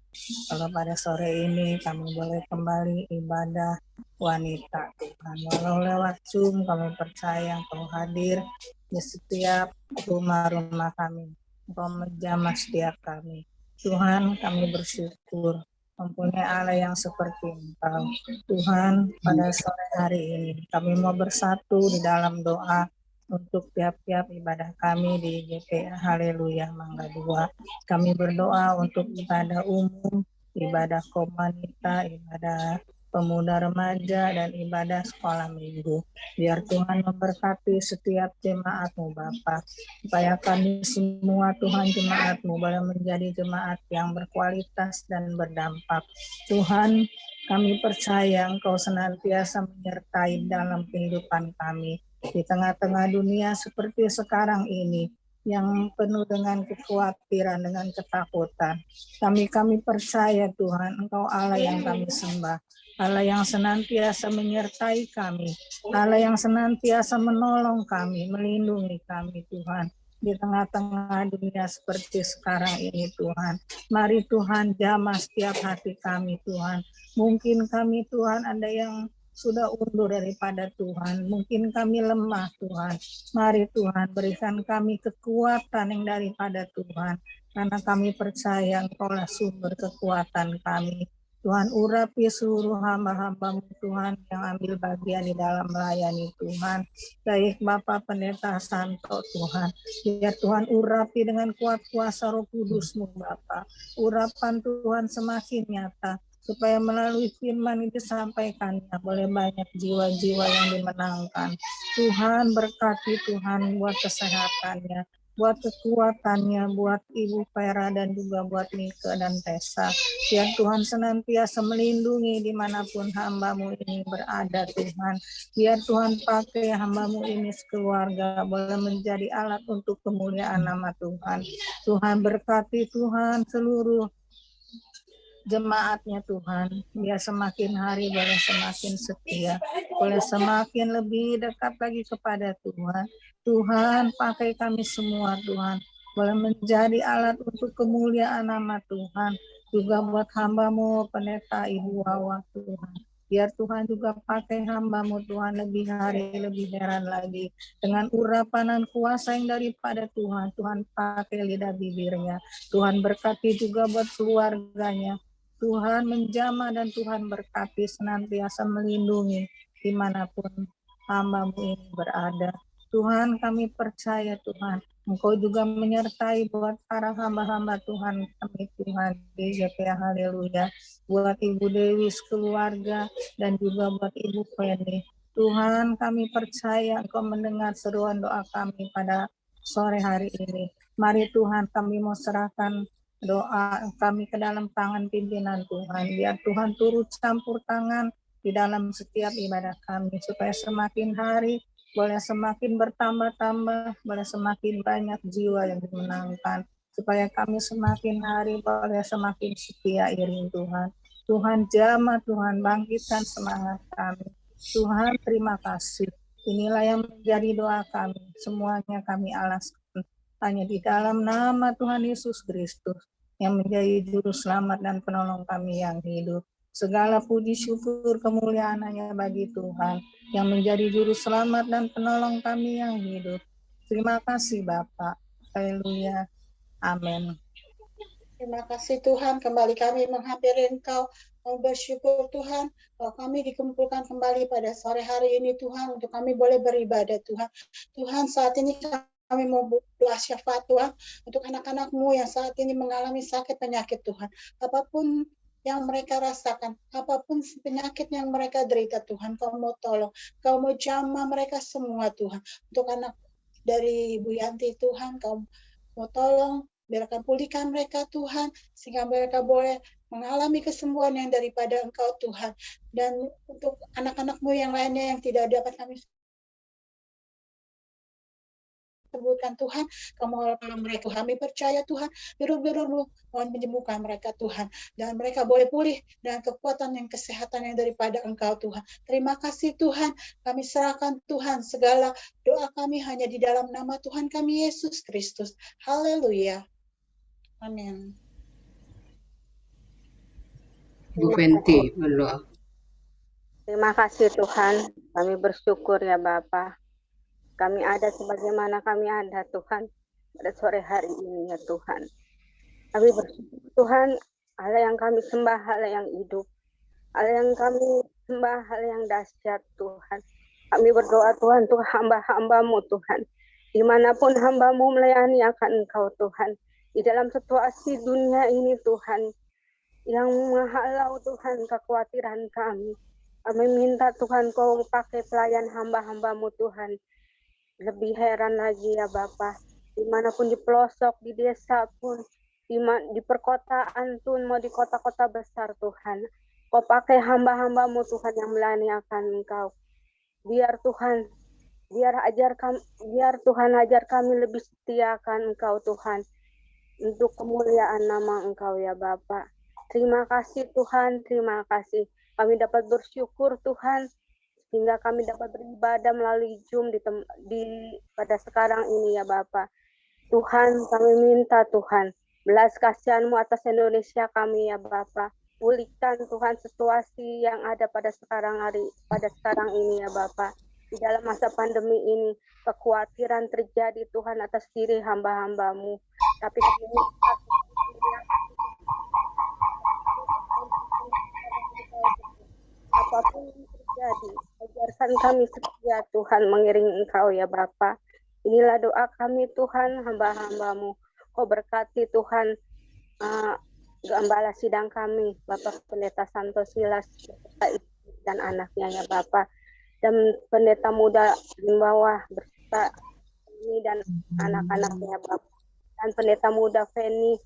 S5: Kalau pada sore ini kami boleh kembali ibadah wanita Tuhan. Walau lewat Zoom kami percaya Engkau hadir di setiap rumah-rumah kami. Engkau menjamah setiap kami. Tuhan kami bersyukur mempunyai Allah yang seperti Engkau. Tuhan pada sore hari ini kami mau bersatu di dalam doa untuk tiap-tiap ibadah kami di GPA Haleluya Mangga 2. Kami berdoa untuk ibadah umum, ibadah komunita, ibadah pemuda remaja, dan ibadah sekolah minggu. Biar Tuhan memberkati setiap jemaat-Mu Bapa, supaya kami semua Tuhan jemaat-Mu boleh menjadi jemaat yang berkualitas dan berdampak. Tuhan, kami percaya Engkau senantiasa menyertai dalam kehidupan kami. Di tengah-tengah dunia seperti sekarang ini, yang penuh dengan kekhawatiran, dengan ketakutan. Kami percaya Tuhan, Engkau Allah yang kami sembah. Allah yang senantiasa menyertai kami. Allah yang senantiasa menolong kami, melindungi kami Tuhan. Di tengah-tengah dunia seperti sekarang ini Tuhan. Mari Tuhan jamah setiap hati kami Tuhan. Mungkin kami Tuhan ada yang sudah undur daripada Tuhan. Mungkin kami lemah Tuhan. Mari Tuhan berikan kami kekuatan yang daripada Tuhan. Karena kami percaya Engkaulah sumber kekuatan kami. Tuhan urapi seluruh hamba-hamba-Mu Tuhan yang ambil bagian di dalam melayani Tuhan. Baik Bapak Pendeta Santo Tuhan. Biar Tuhan urapi dengan kuat kuasa Roh Kudus-Mu Bapak. Urapan Tuhan semakin nyata. Supaya melalui firman itu disampaikannya boleh banyak jiwa-jiwa yang dimenangkan. Tuhan berkati Tuhan buat kesehatannya, buat kekuatannya, buat Ibu Vera dan juga buat Mika dan Tessa. Biar Tuhan senantiasa melindungi dimanapun hamba-Mu ini berada Tuhan. Biar Tuhan pakai hamba-Mu ini sekeluarga boleh menjadi alat untuk kemuliaan nama Tuhan. Tuhan berkati Tuhan seluruh jemaatnya Tuhan, biar semakin hari boleh semakin setia, boleh semakin lebih dekat lagi kepada Tuhan. Tuhan pakai kami semua Tuhan, boleh menjadi alat untuk kemuliaan nama Tuhan, juga buat hamba-Mu Pendeta Ibu Wawa Tuhan. Biar Tuhan juga pakai hamba-Mu Tuhan lebih hari lebih heran lagi dengan urapan dan kuasa yang daripada Tuhan. Tuhan pakai lidah bibirnya, Tuhan berkati juga buat keluarganya. Tuhan menjamah dan Tuhan berkati senantiasa melindungi dimanapun hamba-Mu ini berada. Tuhan kami percaya Tuhan, Engkau juga menyertai buat para hamba-hamba Tuhan kami Tuhan di GPA Haleluya, buat Ibu Dewi keluarga dan juga buat Ibu Penny. Tuhan kami percaya Engkau mendengar seruan doa kami pada sore hari ini. Mari Tuhan kami mau serahkan doa kami ke dalam tangan pimpinan Tuhan. Biar Tuhan turut campur tangan di dalam setiap ibadah kami. Supaya semakin hari boleh semakin bertambah-tambah, boleh semakin banyak jiwa yang dimenangkan. Supaya kami semakin hari boleh semakin setia iring Tuhan. Tuhan jamah, Tuhan bangkitkan semangat kami. Tuhan terima kasih. Inilah yang menjadi doa kami. Semuanya kami alaskan hanya di dalam nama Tuhan Yesus Kristus yang menjadi juru selamat dan penolong kami yang hidup. Segala puji syukur kemuliaan hanya bagi Tuhan yang menjadi juru selamat dan penolong kami yang hidup. Terima kasih Bapak. Haleluya. Amin.
S6: Terima kasih Tuhan, kembali kami menghampiri Engkau, bersyukur Tuhan, bahwa kami dikumpulkan kembali pada sore hari ini Tuhan, untuk kami boleh beribadah Tuhan. Tuhan, saat ini kami mau doa syafaat Tuhan, untuk anak-anak-Mu yang saat ini mengalami sakit penyakit Tuhan. Apapun yang mereka rasakan, apapun penyakit yang mereka derita Tuhan, Kau mau tolong, Kau mau jamah mereka semua Tuhan. Untuk anak dari Ibu Yanti Tuhan, Kau mau tolong, biarkan pulihkan mereka Tuhan, sehingga mereka boleh mengalami kesembuhan yang daripada Engkau Tuhan. Dan untuk anak-anak-Mu yang lainnya yang tidak dapat kami sebutkan Tuhan, Kau tolong mereka. Kami percaya Tuhan, biru-biru-Mu mohon menyembuhkan mereka Tuhan, dan mereka boleh pulih dengan kekuatan dan kesehatan yang daripada Engkau Tuhan. Terima kasih Tuhan, kami serahkan Tuhan segala doa kami hanya di dalam nama Tuhan kami Yesus Kristus. Haleluya. Amin.
S2: Bu Fenty berdoa.
S7: Terima kasih Tuhan, kami bersyukur ya Bapa. Kami ada sebagaimana kami ada Tuhan pada sore hari ini ya Tuhan. Kami bersyukur Tuhan, Allah yang kami sembah, Allah yang hidup, Allah yang kami sembah, Allah yang dahsyat Tuhan. Kami berdoa Tuhan untuk hamba-hamba-Mu Tuhan. Dimanapun hamba-Mu melayani akan Engkau Tuhan. Di dalam situasi dunia ini Tuhan, yang menghalau Tuhan kekhawatiran kami. Kami minta Tuhan Kau pakai pelayan hamba-hamba-Mu Tuhan. Lebih heran lagi ya Bapa, dimanapun di pelosok, di desa pun, di perkotaan pun, mau di kota-kota besar Tuhan. Kau pakai hamba-hamba-Mu Tuhan yang melayani akan Engkau. Biar Tuhan, biar Tuhan ajar kami lebih setia akan Engkau Tuhan. Untuk kemuliaan nama Engkau ya Bapa. Terima kasih Tuhan, terima kasih. Kami dapat bersyukur Tuhan, sehingga kami dapat beribadah melalui Zoom pada sekarang ini ya Bapa. Tuhan, kami minta Tuhan, belas kasihan-Mu atas Indonesia kami ya Bapa. Pulihkan Tuhan situasi yang ada pada sekarang ini ya Bapa. Di dalam masa pandemi ini, kekhawatiran terjadi Tuhan atas diri hamba-hamba-Mu. Tapi kami minta apapun yang terjadi, ajarkan kami setia Tuhan mengiringi Engkau ya Bapa. Inilah doa kami Tuhan, hamba-hamba-Mu. Kau berkati Tuhan gembala sidang kami, Bapak Pendeta Santo Silas dan anaknya ya Bapa. Dan pendeta muda di bawah berserta ini dan anak-anaknya Bapak. Dan pendeta muda Feni,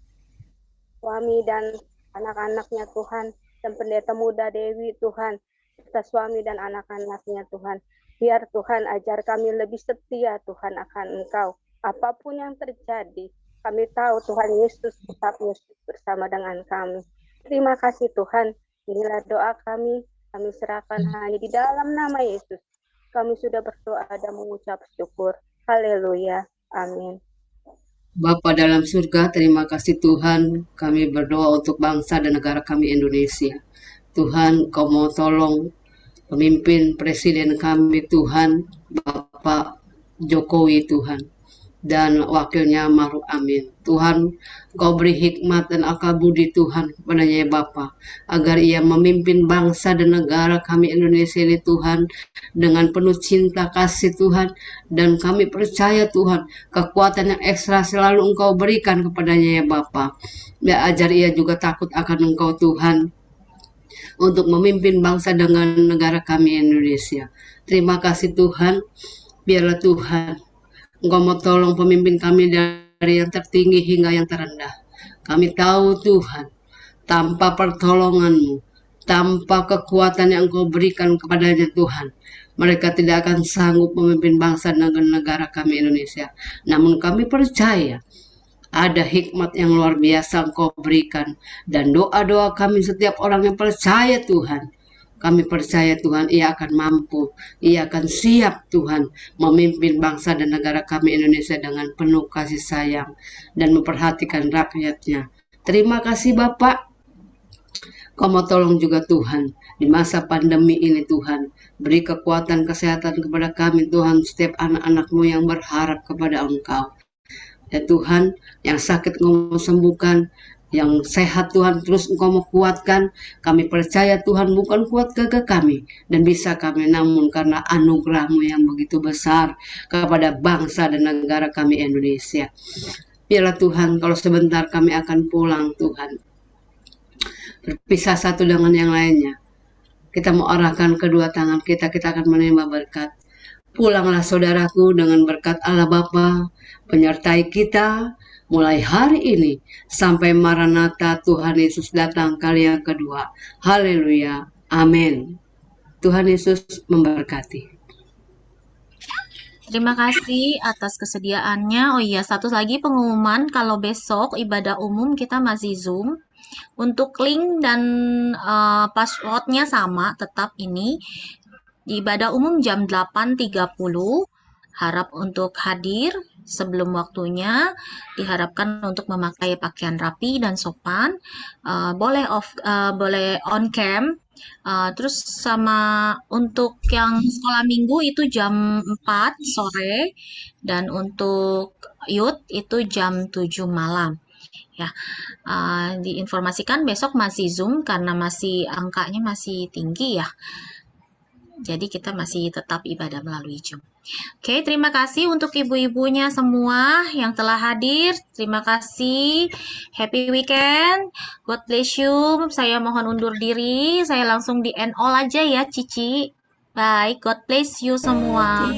S7: suami dan anak-anaknya Tuhan. Dan pendeta muda Dewi Tuhan, serta suami dan anak-anaknya Tuhan. Biar Tuhan ajar kami lebih setia Tuhan akan Engkau. Apapun yang terjadi, kami tahu Tuhan Yesus tetap Yesus bersama dengan kami. Terima kasih Tuhan. Inilah doa kami serahkan hanya di dalam nama Yesus. Kami sudah berdoa dan mengucap syukur. Haleluya. Amin.
S2: Bapa dalam surga, terima kasih Tuhan, kami berdoa untuk bangsa dan negara kami Indonesia. Tuhan, Kau mau tolong pemimpin presiden kami Tuhan, Bapak Jokowi Tuhan, dan wakilnya Maruf Amin. Tuhan, Kau beri hikmat dan akal budi Tuhan kepadanya Bapa, agar ia memimpin bangsa dan negara kami Indonesia ini Tuhan, dengan penuh cinta kasih Tuhan, dan kami percaya Tuhan, kekuatan yang ekstra selalu Engkau berikan kepadanya ya Bapa. Ya, ajar ia juga takut akan Engkau Tuhan, untuk memimpin bangsa dengan negara kami Indonesia. Terima kasih Tuhan, biarlah Tuhan Engkau mau tolong pemimpin kami dari yang tertinggi hingga yang terendah. Kami tahu Tuhan, tanpa pertolongan-Mu, tanpa kekuatan yang Engkau berikan kepadanya Tuhan, mereka tidak akan sanggup memimpin bangsa dan negara kami Indonesia. Namun kami percaya, ada hikmat yang luar biasa Engkau berikan. Dan doa-doa kami setiap orang yang percaya Tuhan, kami percaya Tuhan, ia akan mampu, ia akan siap Tuhan memimpin bangsa dan negara kami Indonesia dengan penuh kasih sayang dan memperhatikan rakyatnya. Terima kasih Bapak. Kau mau tolong juga Tuhan di masa pandemi ini Tuhan. Beri kekuatan kesehatan kepada kami Tuhan, setiap anak-anak-Mu yang berharap kepada Engkau. Ya Tuhan, yang sakit Engkau sembuhkan, Yang sehat Tuhan terus Engkau mau kuatkan. Kami percaya Tuhan bukan kuat gagah kami dan bisa kami, namun karena anugerah-Mu yang begitu besar kepada bangsa dan negara kami Indonesia. Biarlah Tuhan kalau sebentar kami akan pulang Tuhan, berpisah satu dengan yang lainnya. Kita mau arahkan kedua tangan kita akan menerima berkat. Pulanglah saudaraku dengan berkat Allah Bapa penyertai kita mulai hari ini sampai Maranatha Tuhan Yesus datang kali yang kedua. Haleluya. Amin. Tuhan Yesus memberkati.
S4: Terima kasih atas kesediaannya. Oh iya, satu lagi pengumuman, kalau besok ibadah umum kita masih Zoom. Untuk link dan passwordnya sama, tetap ini. Di ibadah umum jam 8.30, harap untuk hadir sebelum waktunya, diharapkan untuk memakai pakaian rapi dan sopan, boleh on cam, terus sama untuk yang sekolah minggu itu jam 4 sore, dan untuk youth itu jam 7 malam. Ya, diinformasikan besok masih Zoom karena masih angkanya masih tinggi ya. Jadi kita masih tetap ibadah melalui Zoom. Oke, terima kasih untuk ibu-ibunya semua yang telah hadir. Terima kasih. Happy weekend. God bless you. Saya mohon undur diri. Saya langsung di end all aja ya, Cici. Bye. God bless you semua.